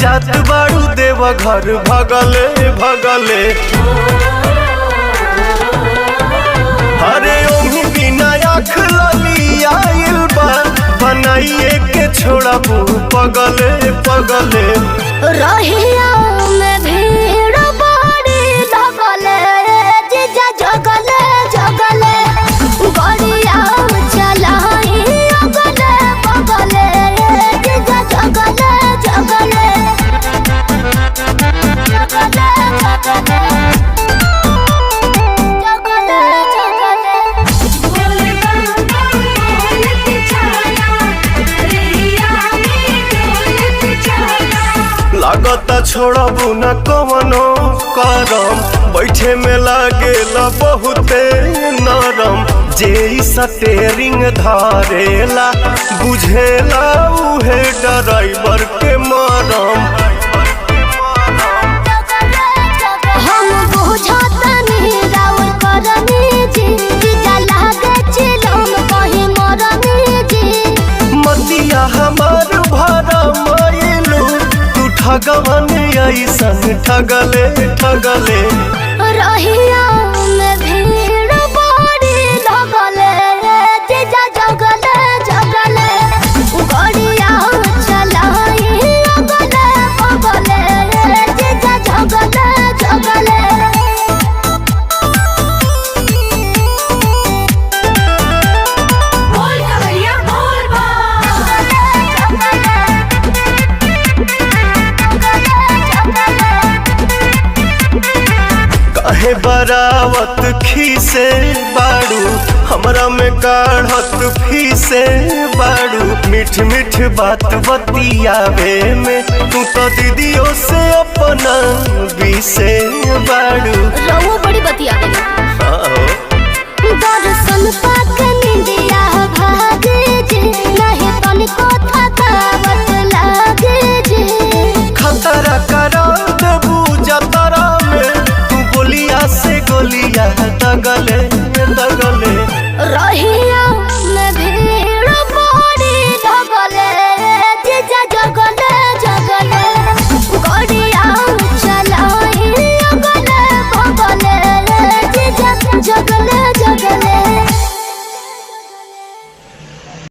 जात बाड़ू देव घर भगले भगले अरे ओही बिना आँख लली आइल बा बनाइए के छोड़ा पगले पगले रहिया में भीड़ बड़ी लगले जीजा जगले जगले गड़िया चलाई अगले बगले जीजा जगले जगले लागता छोड़बू न कवनो करम बैठे में लागेला बहुते नरम जे स्टेरिंग धारेला बुझेला उहे ड्राइवर के मरम हम बुझतनी राउर करनी जी जीजा लागे चिलम कहीं मरनी जी मतिया हमार भरा मायलू तू ठगवन ऐसन ठगले ठगले रहिया में भीड़ बड़ी लगले जीजा जगले जगले गड़िया चलाई अगले बगले जीजा जगले जगले काहे बरावत खीसे बाड़ू हमरा में काढ़त फीसे बाड़ू मीठ मीठ बात बतियावे में तू तो दीदियों से अपना बीसे बाड़ू रहुआ बड़ी बतिया हाँ।